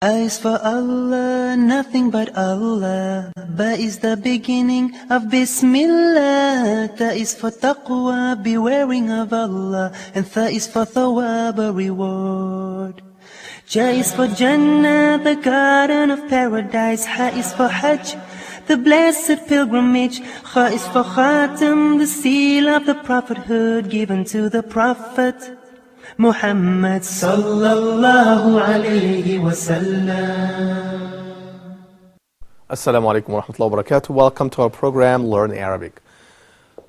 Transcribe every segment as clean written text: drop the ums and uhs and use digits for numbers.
A is for Allah, nothing but Allah. Ba is the beginning of Bismillah. Ta is for taqwa, bewaring of Allah. And Tha is for thawab, a reward. Ja is for Jannah, the garden of paradise. Ha is for Hajj, the blessed pilgrimage. Kha is for Khatam, the seal of the prophethood given to the Prophet Muhammad sallallahu alayhi wa sallam. Assalamu alaikum wa rahmatullahi wa barakatuh. Welcome to our program, Learn Arabic.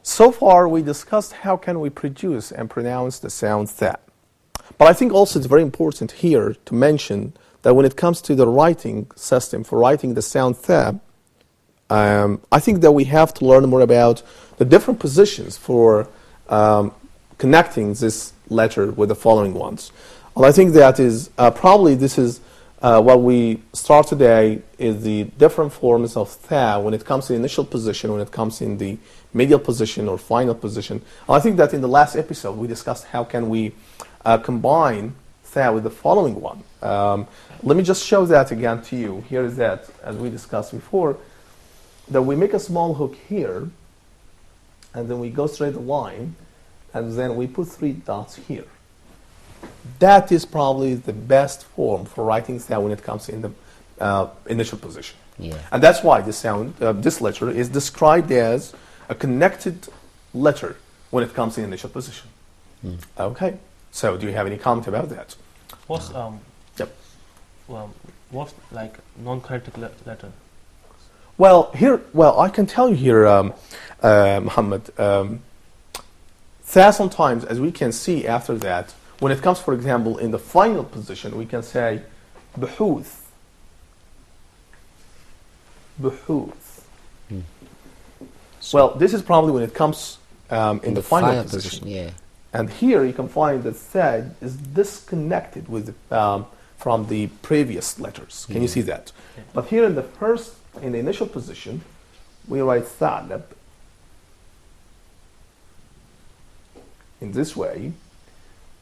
So far, we discussed how can we produce and pronounce the sound tha. But I think also it's very important here to mention that when it comes to the writing system for writing the sound tha, I think that we have to learn more about the different positions for connecting this letter with the following ones. And I think that is probably this is what we start today is the different forms of tha when it comes to the initial position, when it comes in the medial position or final position. And I think that in the last episode we discussed how can we combine tha with the following one. Let me just show that again to you. Here is that, as we discussed before, that we make a small hook here, and then we go straight the line, and then we put 3 dots here. That is probably the best form for writing tha when it comes in the initial position. Yeah. And that's why this sound, this letter is described as a connected letter when it comes in initial position. Okay. So, do you have any comment about that? What's Yep. what's like non-connected letter? Well, I can tell you here, Muhammad. Tha sometimes, as we can see after that, when it comes, for example, in the final position, we can say buhuth. Buhuth. Well, this is probably when it comes in the final position. Yeah. And here you can find that tha is disconnected with from the previous letters. Can you see that? Yeah. But here in the initial position, we write thalab in this way,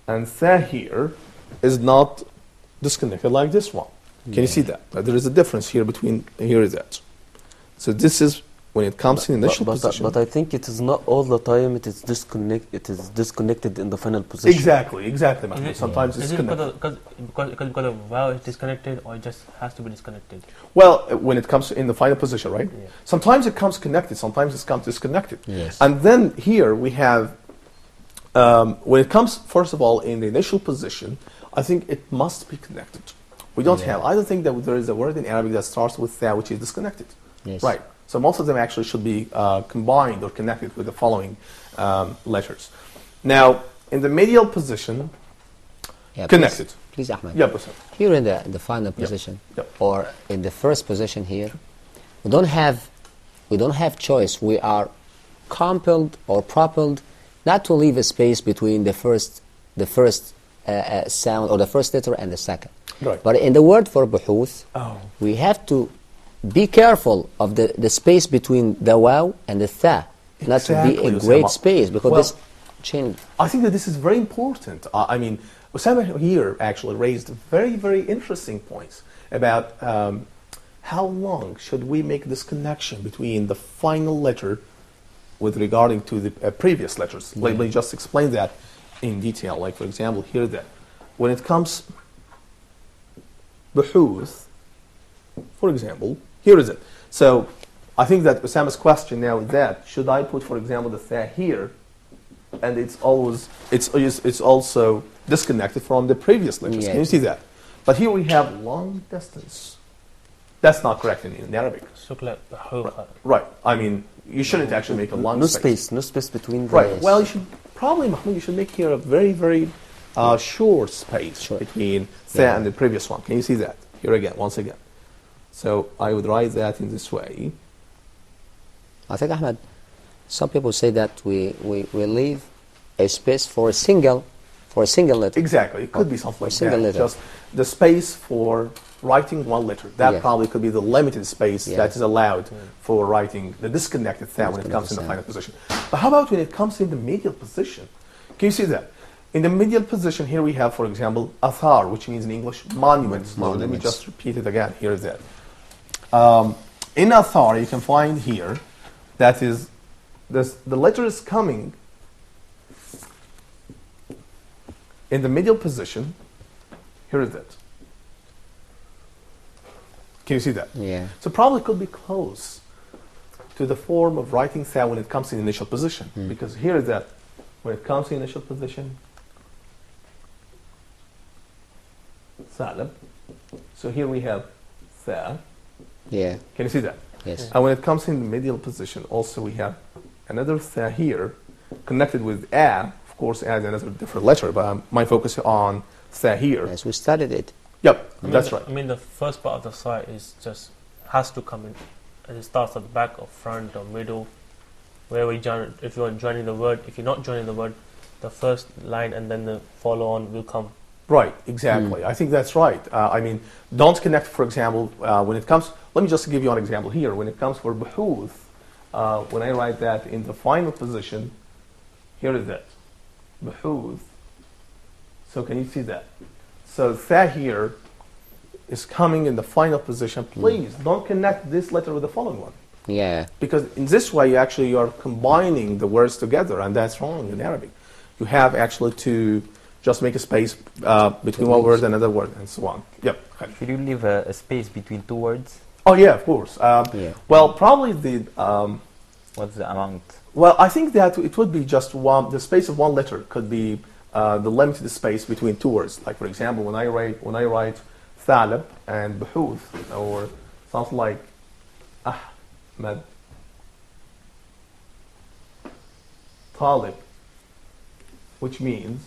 and tha here is not disconnected like this one. Can you see that? There is a difference here between here and that. So this is when it comes in initial position. But I think it is not all the time. It is disconnected in the final position. Exactly, Mahmoud. Sometimes it's is it connected. because of vowel is disconnected, or it just has to be disconnected? Well, when it comes in the final position, right? Yeah. Sometimes it comes connected, sometimes it comes disconnected. Yes. And then here we have, when it comes, first of all, in the initial position, I think it must be connected. We don't have, I don't think that there is a word in Arabic that starts with tha which is disconnected. Yes. Right. So most of them actually should be combined or connected with the following letters. Now, in the medial position, Yeah, connected. Please, Ahmed. Yeah, Bassam. Here in the final position, Yep. or in the first position here, we don't have choice. We are compelled or propelled not to leave a space between the first sound or the first letter and the second. Right. But in the word for buhuth, we have to be careful of the space between the waw and the tha, not to be a great space, because this change. I think that this is very important. I mean, Osama here actually raised very, very interesting points about how long should we make this connection between the final letter with regarding to the previous letters. Let me just explain that in detail. Like, for example, here that when it comes buhuth, for example, here is it. So I think that Osama's question now is that should I put, for example, the tha here, and it's also disconnected from the previous letters. Yeah. Can you see that? But here we have long distance. That's not correct in Arabic. Right. I mean, you shouldn't actually make a long space. No space between the... Right. Well, you should probably, Mahmoud, you should make here a very, very short space between tha and the previous one. Can you see that? Here again, once again. So I would write that in this way. I think, Ahmed, some people say that we leave a space for a single letter. Exactly. It could be something like single that. letter. Just the space for writing one letter. That probably could be the limited space that is allowed for writing the disconnected tha when it comes in the final position. But how about when it comes in the medial position? Can you see that? In the medial position, here we have, for example, athar, which means in English monuments. Now, let me Monuments. just repeat it again. Here is it. In athar, you can find here that is the letter is coming in the medial position. Here is it. Can you see that? Yeah. So probably could be close to the form of writing tha when it comes in initial position. Because here is that when it comes in initial position, salab. So here we have tha. Yeah. Can you see that? Yes. And when it comes in the medial position, also we have another tha here connected with a. Of course, a is another different letter, but my focus on tha here. Yes, we studied it. Yep, I mean, that's right. I mean, the first part of the site is just has to come in. And it starts at the back or front or middle, where we join. If you are joining the word, if you're not joining the word, the first line and then the follow on will come. Right, exactly. I think that's right. I mean, don't connect, for example, when it comes, let me just give you an example here. When it comes for buhuth, when I write that in the final position, here is it, buhuth. So can you see that? So tha here is coming in the final position. Please don't connect this letter with the following one. Yeah. Because in this way, you are combining the words together, and that's wrong in Arabic. You have actually to just make a space between one word and another word, and so on. Yep. Should you leave a space between two words? Oh yeah, of course. Yeah. Well, probably the. What's the amount? Well, I think that it would be just one. The space of one letter could be the limited space between two words. Like for example, when I write thalib and buhuth, or something like Ahmed Talib, which means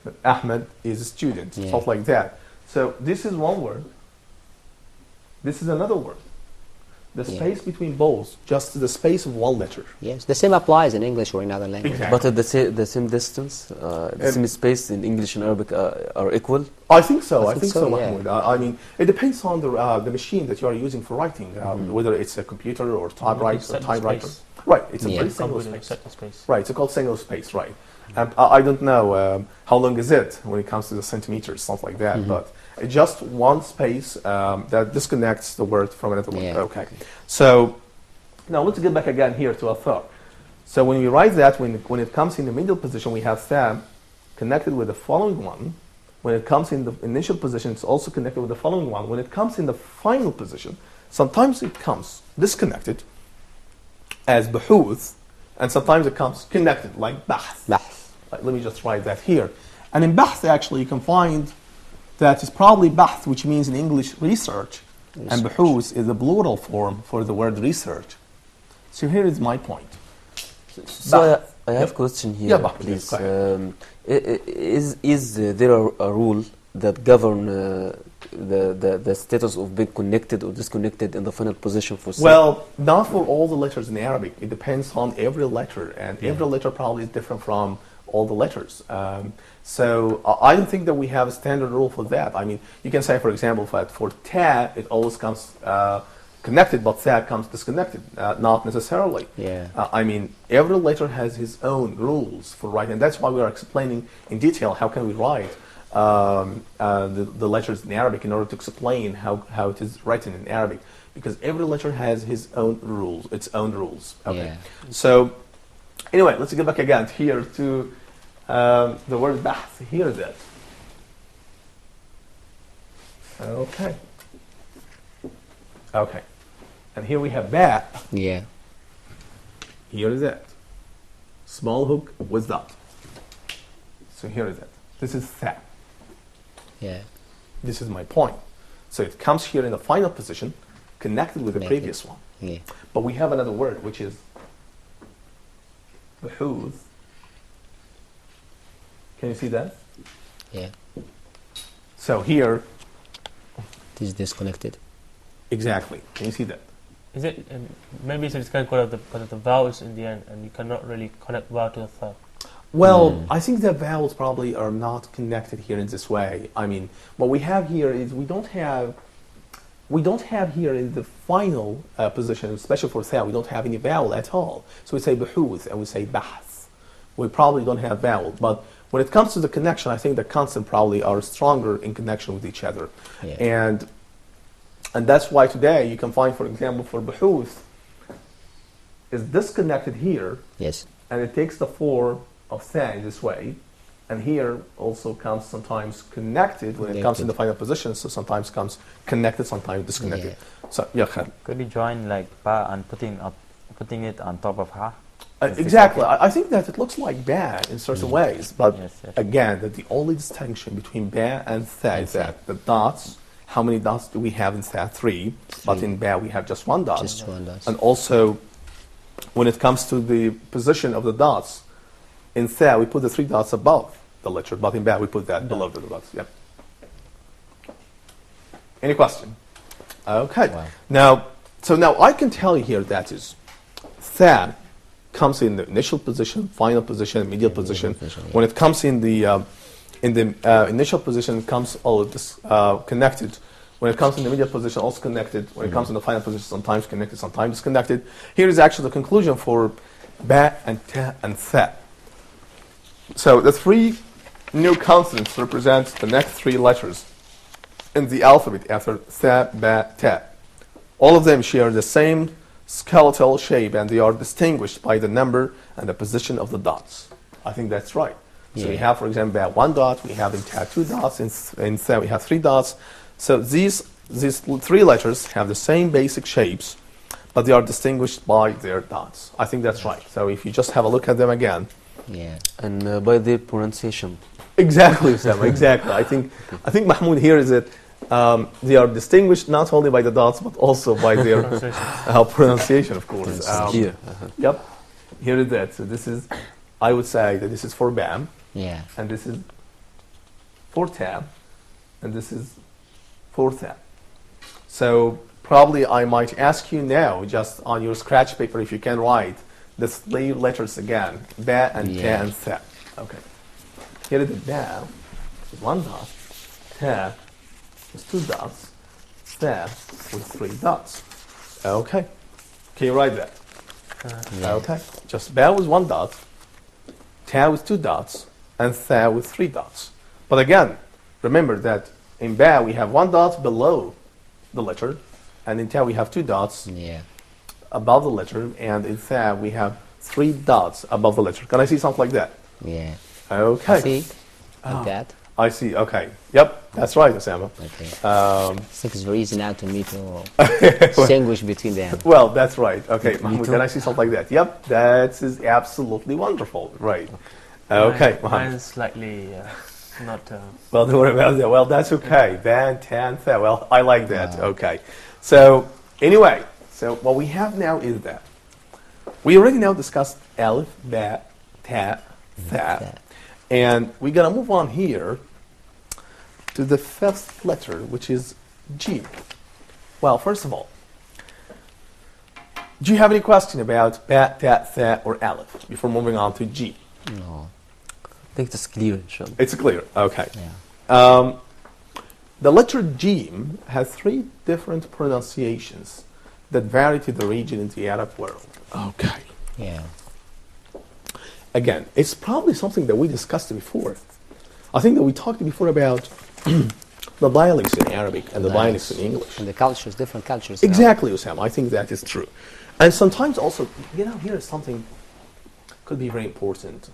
that Ahmed is a student, Yeah. something like that. So this is one word. This is another word. The Yeah. space between both, just the space of one letter. Yes. The same applies in English or in other languages. Exactly. But at the same distance, the same space in English and Arabic are equal. I think so. I I think think so, so, yeah. Mahmoud. I mean, it depends on the machine that you are using for writing, whether it's a computer or typewriter. Set the space. Right, it's a Yeah. very Come single with a space. certain space. Right, it's called single space, right. I don't know how long is it when it comes to the centimeters, something like that, but it's just one space that disconnects the word from another word. Yeah. Okay, so now let's get back again here to athar. So when we write that, when it comes in the middle position, we have tha connected with the following one. When it comes in the initial position, it's also connected with the following one. When it comes in the final position, sometimes it comes disconnected as buhuth, and sometimes it comes connected like bahth. Bahth. Let me just write that here. And in bahth, actually, you can find that it's probably bahth, which means in English research, and buhuth is the plural form for the word research. So here is my point. So I have a question here, Yeah, Bah, please. go ahead. Is there a rule that govern the status of being connected or disconnected in the final position for sa? Well, not for all the letters in Arabic. It depends on every letter, and every letter probably is different from all the letters. So I don't think that we have a standard rule for that. I mean, you can say, for example, that for ta, it always comes connected, but tha comes disconnected. Not necessarily. Yeah. I mean, every letter has his own rules for writing. That's why we are explaining in detail how can we write the letters in Arabic in order to explain how it is written in Arabic, because every letter has its own rules. Okay. Yeah. So anyway, let's get back again here to the word bahth. Here is it. Okay. Okay. And here we have ba. Yeah. Here is it. Small hook with dot. So here is it. This is tha. Yeah. This is my point. So it comes here in the final position, connected with the Connected. previous one. Yeah. But we have another word, which is buhuth. Can you see that? Yeah. So here, It is disconnected. exactly. Can you see that? Is it maybe it's because of the vowels in the end, and you cannot really connect vowel to the third. Well, I think the vowels probably are not connected here in this way. I mean, what we have here is we don't have here in the final position, especially for tha, we don't have any vowel at all. So we say buhuth and we say bahth, we probably don't have vowel. But when it comes to the connection, I think the consonants probably are stronger in connection with each other. Yeah. And that's why today you can find, for example, for buhuth, is disconnected here, Yes. and it takes the form of tha in this way. And here also comes sometimes connected when it comes in the final position, so sometimes comes connected, sometimes disconnected. So, yeah, Khalid. Could you join like ba and putting it on top of ha? Is this Exactly. okay? I think that it looks like ba in certain ways, but Yes, yes. again, that the only distinction between ba and tha is that the dots, how many dots do we have in tha? Three. But in ba we have just one dot. Just one dot. And also, when it comes to the position of the dots, in tha we put the three dots above the letter, but in ba we put that below the dots. Yep. Any question? Okay. Wow. Now I can tell you here that is tha comes in the initial position, final position, medial position. When it comes in the initial position, it comes all this connected. When it comes in the medial position, also connected. When it comes in the final position, sometimes connected, sometimes disconnected. Here is actually the conclusion for ba and ta and tha. So the three new consonants represent the next three letters in the alphabet after tha, ba, ta. All of them share the same skeletal shape, and they are distinguished by the number and the position of the dots. I think that's right. So we have, for example, ba one dot, we have in ta two dots, in tha we have three dots. So these three letters have the same basic shapes, but they are distinguished by their dots. I think that's right. So if you just have a look at them again. Yeah. And by their pronunciation. Exactly, Osama, exactly. I think Mahmoud here is that they are distinguished not only by the dots, but also by their pronunciation, of course. Here. Yep, here is that. So this is, I would say that this is for bam, Yeah. and this is for tab, and this is for tab. So probably I might ask you now, just on your scratch paper, if you can write the three letters again, ba and ta and tha. Okay. Here is the ba with one dot, ta with two dots, tha with three dots. Okay. Can you write that? Okay. Just ba with one dot, ta with two dots, and tha with three dots. But again, remember that in ba we have one dot below the letter, and in ta we have two dots above the letter, and in tha we have three dots above the letter. Can I see something like that? Yeah. Okay. See? Like that? I see. Okay. Yep. That's right, Osama. Okay. I think it's very easy now to me to distinguish between them. Well, that's right. Okay, Mahmoud, can I see something like that? Yep. That is absolutely wonderful. Right. Okay. Mine's slightly not. Well, don't worry about that. Well, that's okay. Ban, tan, tha. Well, I like that. Okay. So, anyway, so what we have now is that we already now discussed alif, ba, ta, tha. And we're going to move on here to the fifth letter, which is G. Well, first of all, do you have any question about ba, ta, tha, or alif before moving on to G? No. I think it's clear, inshallah. It's clear. Okay. Yeah. The letter G has three different pronunciations that vary to the region in the Arab world. Okay. Yeah. Again, it's probably something that we discussed before. I think that we talked before about the dialects in Arabic and the dialects in English. And the cultures, different cultures. Exactly, Osama. I think that is true. And sometimes also, here is something could be very important.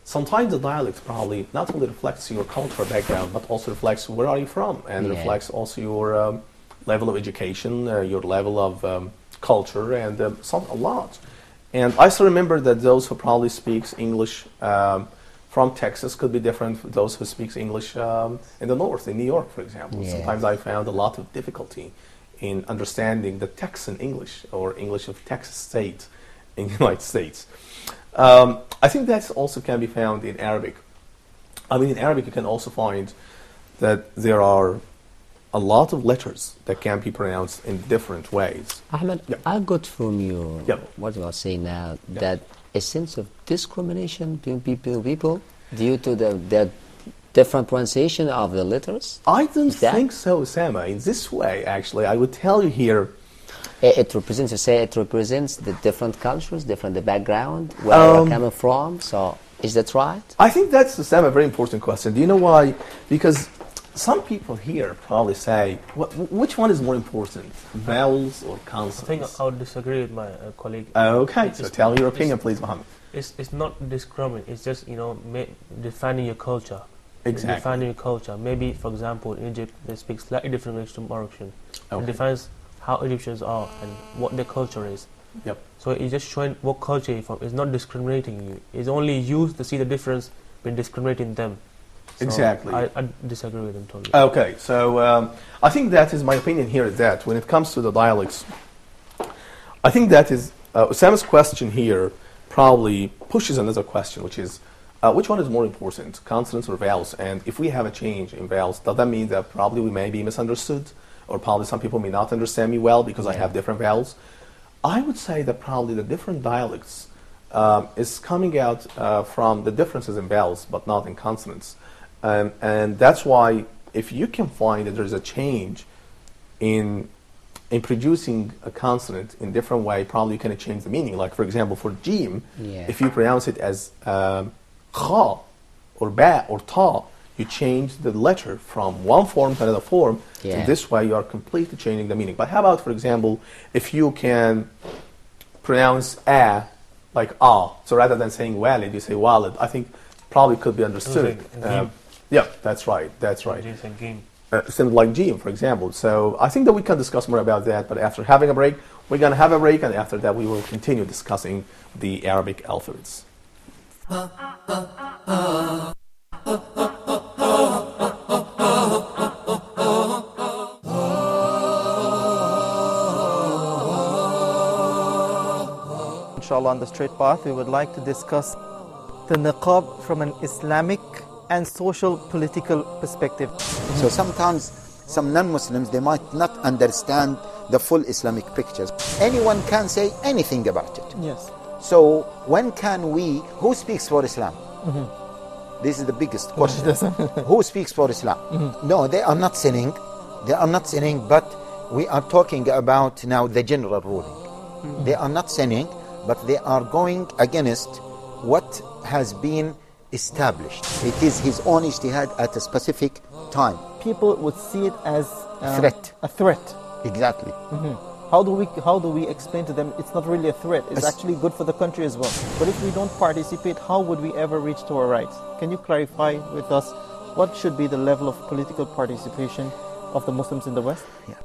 Sometimes the dialect probably not only reflects your cultural background, but also reflects where are you from, and reflects also your level of education, your level of culture, and a lot. And I still remember that those who probably speaks English from Texas could be different from those who speaks English in the north, in New York, for example. Yeah. Sometimes I found a lot of difficulty in understanding the Texan English or English of Texas State in the United States. I think that also can be found in Arabic. I mean, in Arabic you can also find that there are a lot of letters that can be pronounced in different ways. Ahmed, I got from you, what you are saying now, Yeah. that a sense of discrimination between people due to the different pronunciation of the letters? I don't Is that- think so, Osama. In this way, actually, I would tell you here It represents, you say, it represents the different cultures, the background, where we're coming from. So, is that right? I think that's, Sam, a very important question. Do you know why? Because some people here probably say, which one is more important, vowels or consonants? I think I would disagree with my colleague. Okay, so tell me your opinion, please, Mohammed. It's not discriminating. It's just, you know, defining your culture. Exactly. Defining your culture. Maybe, for example, in Egypt, they speak slightly different language to Moroccan. Okay. It defines how Egyptians are and what their culture is. Yep. So it's just showing what culture you're from. It's not discriminating you. It's only used to see the difference between discriminating them. So Exactly. I disagree with them totally. Okay, so I think that is my opinion here is that when it comes to the dialects, I think that is, Sam's question here probably pushes another question, which is, which one is more important, consonants or vowels? And if we have a change in vowels, does that mean that probably we may be misunderstood? Or probably some people may not understand me well because I have different vowels? I would say that probably the different dialects is coming out from the differences in vowels, but not in consonants. And that's why if you can find that there's a change in producing a consonant in different way, probably you can change the meaning. Like, for example, for jim, if you pronounce it as kha or ba or ta, you change the letter from one form to another form. In this way, you are completely changing the meaning. But how about, for example, if you can pronounce a like ah, so rather than saying walid, you say walid, I think probably could be understood. Yeah, that's right. That's right. Something like jim, for example. So I think that we can discuss more about that, but after having a break, we're going to have a break, and after that we will continue discussing the Arabic alphabets. Inshallah, on the straight path, we would like to discuss the niqab from an Islamic and social political perspective. So sometimes some non-Muslims, they might not understand the full Islamic pictures. Anyone can say anything about it. Yes. So when can we, who speaks for Islam? This is the biggest question. Who speaks for Islam? No, they are not sinning. They are not sinning, but we are talking about now the general ruling. They are not sinning, but they are going against what has been established. It is his own ijtihad at a specific time. People would see it as threat. A threat. Exactly. How do we explain to them it's not really a threat? It's actually good for the country as well. But if we don't participate, how would we ever reach to our rights? Can you clarify with us what should be the level of political participation of the Muslims in the West? Yeah.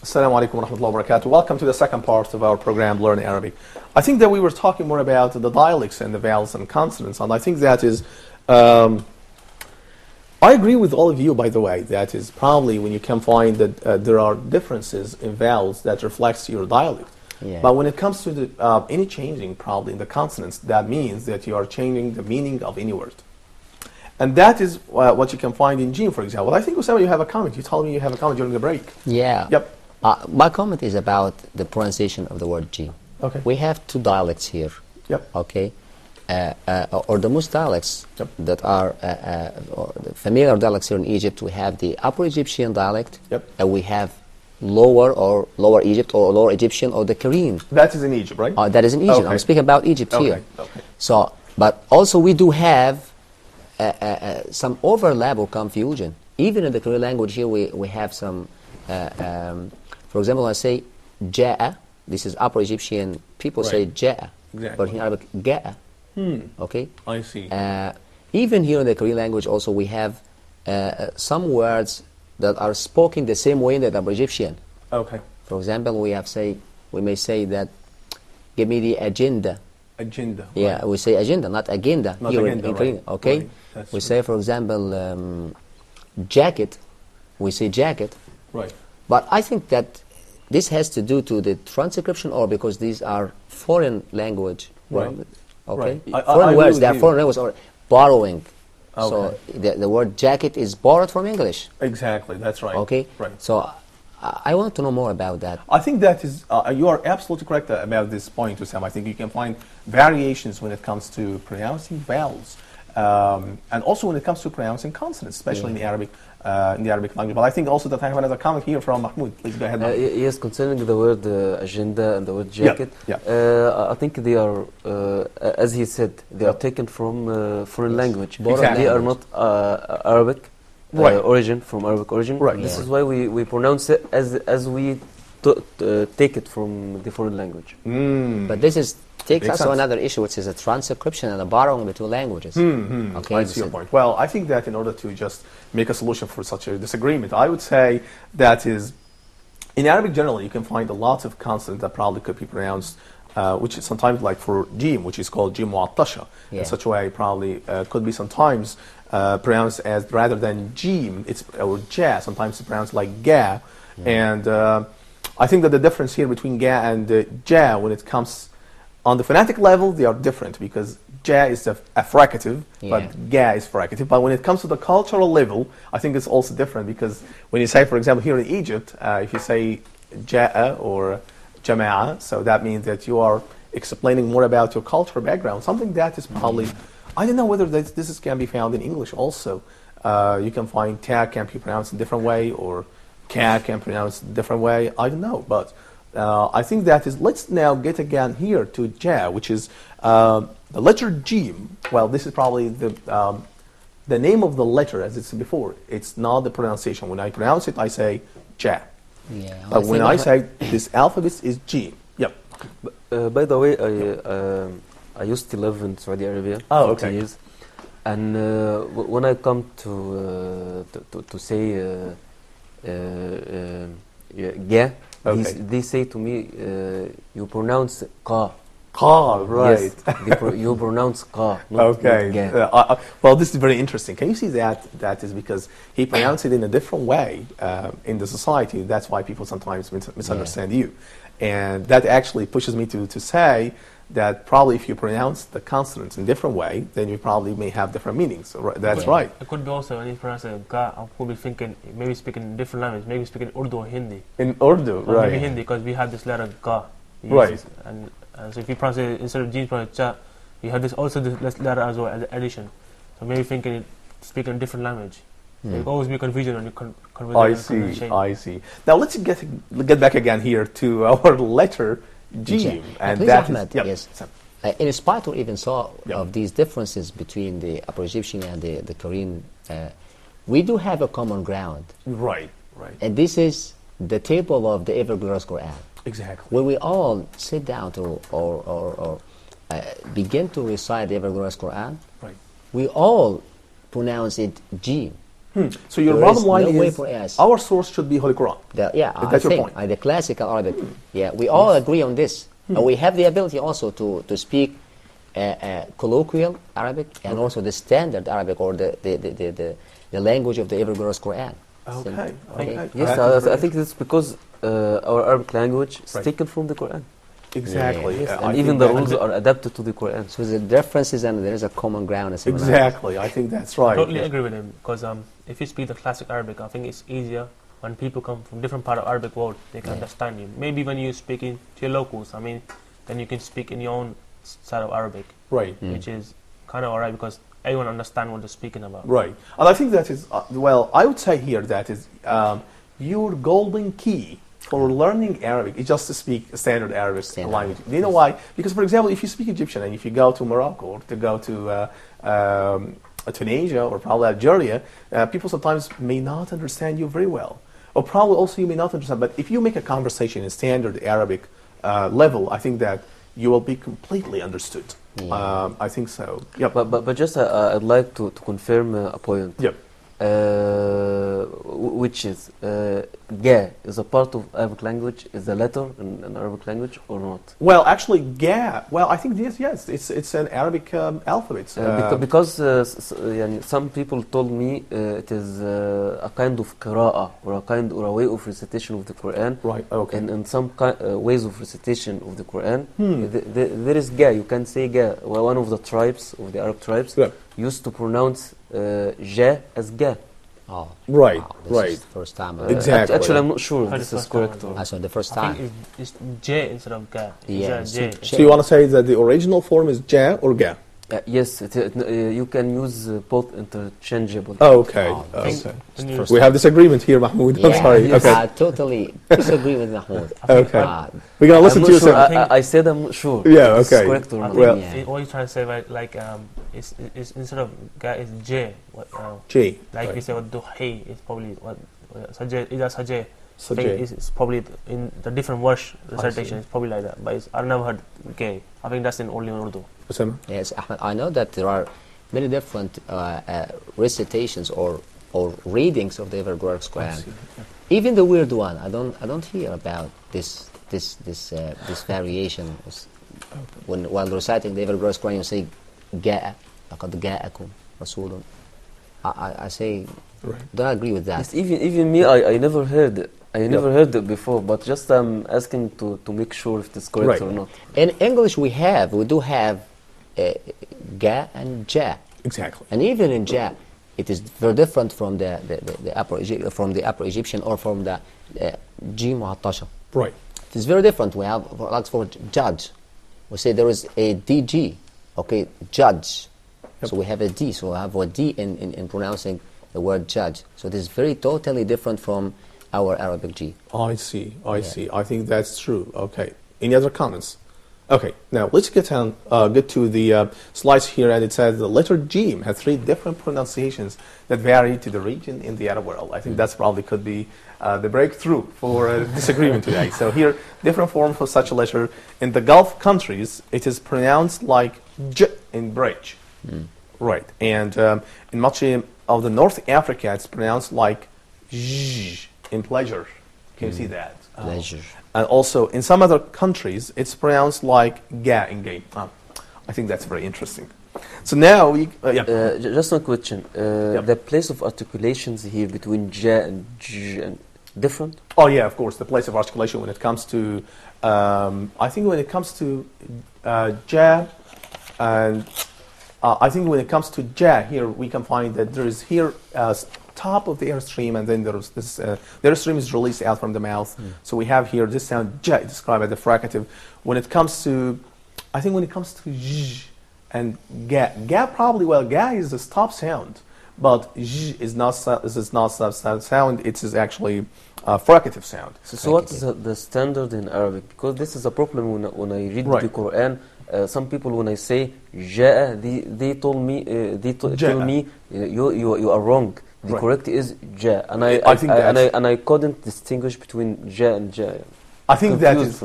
Assalamu alaikum wa rahmatullahi wa barakatuh. Welcome to the second part of our program, Learn Arabic. I think that we were talking more about the dialects and the vowels and consonants, and I think that is, I agree with all of you, by the way, that is probably when you can find that there are differences in vowels that reflects your dialect. But when it comes to the, any changing probably in the consonants, that means that you are changing the meaning of any word. And that is what you can find in jim, for example. I think, Osama, you have a comment. You told me you have a comment during the break. Yeah. Yep. My comment is about the pronunciation of the word jim. Okay. We have two dialects here. Yep. Okay. Or the most dialects that are or the familiar dialects here in Egypt, we have the Upper Egyptian dialect, and we have Lower Egypt or Lower Egyptian or the Korean. That is in Egypt, right? That is in Egypt. Okay. I'm speaking about Egypt here. Okay. So, but also we do have some overlap or confusion. Even in the Korean language here, we have some. For example, I say ja'a. This is Upper Egyptian. People say ja'a, but in Arabic ga'a. Okay. I see. Even here in the Korean language, also we have some words that are spoken the same way in the Upper Egyptian. Okay. For example, we may say that, give me the agenda. Agenda. Yeah, right. we say agenda, not agenda. Not here agenda, in Korean. right. Okay. Right. We say, for example, jacket. We say jacket. Right. But I think that this has to do to the transcription, or because these are foreign language. Right. Okay. Right. Foreign I words. They are you. foreign language or borrowing. So the word jacket is borrowed from English. Exactly, that's right. Okay? Right. So I want to know more about that. I think that is, you are absolutely correct about this point, Sam. I think you can find variations when it comes to pronouncing vowels, and also when it comes to pronouncing consonants, especially in the Arabic language. But I think also that I have another comment here from Mahmoud. Please go ahead. Yes, concerning the word agenda and the word jacket, I think they are, as he said, they are taken from foreign language. Exactly. They are not Arabic. Origin, from Arabic origin. Right. This is why we pronounce it as we take it from the foreign language. But this takes Makes us to sense. another issue, which is a transcription and a borrowing the two languages. Okay, I see your point. Well, I think that in order to just make a solution for such a disagreement, I would say that is, in Arabic generally, you can find a lot of consonants that probably could be pronounced, which is sometimes like for jim, which is called jim mu'attasha. In such a way, probably could be sometimes pronounced as, rather than jim, or ja, sometimes it's pronounced like ga. And I think that the difference here between ga and ja, when it comes on the phonetic level, they are different, because ja is a fricative, but ga is fricative. But when it comes to the cultural level, I think it's also different, because when you say, for example, here in Egypt, if you say ja'a or jama'a, so that means that you are explaining more about your cultural background, something that is probably, I don't know whether this can be found in English also. You can find ta can be pronounced in a different way, or ka can be pronounced in a different way, I don't know, but I think that is, let's now get again here to ja, which is the letter jim. Well, this is probably the name of the letter, as it's before. It's not the pronunciation. When I pronounce it, I say ja. But when I say this alphabet is jim. Yep. By the way, I used to live in Saudi Arabia for 40 years, and when I come to say ga, they say to me, you pronounce ka. Ka, right. Yes, you pronounce ka, not ga. Well, this is very interesting. Can you see that? That is because he pronounced it in a different way in the society. That's why people sometimes misunderstand you. And that actually pushes me to say that probably if you pronounce the consonants in a different way, then you probably may have different meanings. So that's right. It could be also when you pronounce it ga, I could be thinking maybe speaking a different language, maybe speaking Urdu or Hindi. In Urdu, or right. Maybe Hindi, because we have this letter ga. Right. And so if you pronounce it instead of jim, pronounce cha, you have this also this letter as well as addition. So maybe thinking speaking a different language. So there will always be confusion when you convert. I see. Now let's get back again here to our letter jim, and please, that Ahmed, is in spite or even so of these differences between the Upper Egyptian and the Korean, we do have a common ground. Right. And this is the table of the ever-glorious Quran. Exactly. When we all sit down to or begin to recite the ever-glorious Quran, we all pronounce it jim. So your bottom line is our source should be Holy Quran. That's your point. The classical Arabic. We all agree on this. And we have the ability also to speak colloquial Arabic and also the standard Arabic, or the language of the ever-glorious Quran. Okay. Yes, I think it's because our Arabic language is taken from the Quran. Exactly. Yes, and even the rules are adapted to the Quran. So the differences, and there is a common ground. Exactly. I think that's right. I totally agree with him, because if you speak the classic Arabic, I think it's easier when people come from different part of Arabic world, they can understand you. Maybe when you're speaking to your locals, then you can speak in your own side of Arabic. Right. Which is kind of alright, because everyone understands what they're speaking about. Right. And I think that is, I would say here that is your golden key for learning Arabic is just to speak standard Arabic language. Do you know why? Because, for example, if you speak Egyptian and if you go to Morocco or to go to Tunisia or probably Algeria, people sometimes may not understand you very well. Or probably also you may not understand. But if you make a conversation in standard Arabic level, I think that you will be completely understood. I think so. Yep. But just I'd like to confirm a point. Yep. Which is ga is a part of Arabic language, is a letter in Arabic language or not? Well, actually, ga. Well, I think yes. It's an Arabic alphabet. Because some people told me it is a kind of qira'ah, or a way of recitation of the Quran. Right. Okay. And in some ways of recitation of the Quran, there is ga. You can say ga. Well, one of the tribes of the Arab tribes used to pronounce ja as ga. Oh, Right, wow, this right. is the first time. Exactly. Actually, I'm not sure if For the this is first time correct as or well. not. So the first I time. think it's J instead of Ga. Yeah, It's a J. so So you want to say that the original form is ja or ga? Yes, you can use both interchangeable. Oh, okay. Oh, Okay. When you- First We have disagreement here, Mahmoud. I'm sorry. yes. Okay. I totally disagree with Mahmoud. Okay. We're gonna I'm listen not to you. sure. soon. I said I'm not sure. Yeah, if this okay. is correct or I not. think Well- what you're trying to say, right, like, it's instead of Ga, it's J. J. Like right. we say, what Duhay is probably what Sajay, Ida Sajay. So I think J. it's probably in the different verse recitation. see. It's probably like that, but I've never heard gay. I think that's in only in Urdu. Osama? Yes, Ahmed, I know that there are many different recitations or readings of the Evergreen Quran. Even the weird one, I don't hear about this variation. While reciting the Evergreen Quran, you say "Ga'a, laqad ga'akum rasulun." I say, don't agree with that. Yes, even me, I never heard it. I never heard it before, but just I'm asking to make sure if it's correct Right. or not. In English, we do have ga and ja, Exactly. and even in ja, it is very different from the upper Egyptian or from the jim muhattasha. Right. It is very different. We have, like for judge, we say there is a DG, okay, judge. So we have a D, so we have a D in pronouncing the word judge. So this is very totally different from our Arabic G. I see. I see. I think that's true. Okay. Any other comments? Okay. Now let's get to the slides here, and it says the letter Jim has 3 different pronunciations that vary to the region in the Arab world. I think that's probably could be the breakthrough for disagreement today. So here, different forms for such a letter. In the Gulf countries, it is pronounced like J in bridge. Right. And in much of the North Africa, it's pronounced like J in pleasure. Can you see that? Pleasure. And also, in some other countries, it's pronounced like ga in game. I think that's very interesting. So now we, Just one question. The place of articulations here between ja and j and different? Oh yeah, of course, the place of articulation when it comes to, I think when it comes to ja, and I think when it comes to ja here, we can find that there is here top of the airstream, and then there's this, the airstream is released out from the mouth. So we have here this sound ja described as the fricative. When it comes to, I think when it comes to j and ga probably, well, ga is a stop sound, but j is not stop sound. It is actually a fricative sound. So what is the standard in Arabic? Because this is a problem when I read the Quran. Some people, when I say ja, they told me tell me you are wrong. The correct is ja, and I couldn't distinguish between ja and ja. I think that is.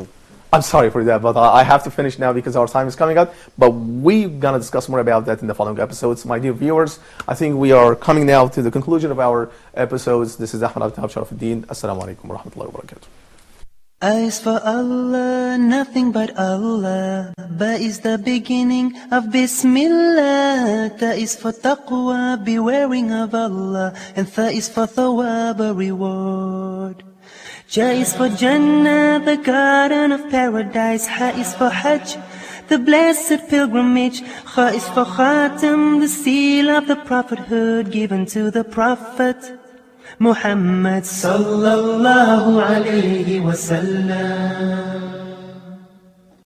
I'm sorry for that, but I have to finish now because our time is coming up. But we're gonna discuss more about that in the following episodes, my dear viewers. I think we are coming now to the conclusion of our episodes. This is Ahmed Abdel-Tawab. Assalamu alaikum wa rahmatullahi wa barakatuh. A is for Allah, nothing but Allah. Ba is the beginning of Bismillah. Ta is for taqwa, bewaring of Allah. And Tha is for thawab, a reward. Ja is for Jannah, the garden of paradise. Ha is for Hajj, the blessed pilgrimage. Kha is for Khatam, the seal of the prophethood given to the Prophet Muhammad sallallahu alayhi wa sallam.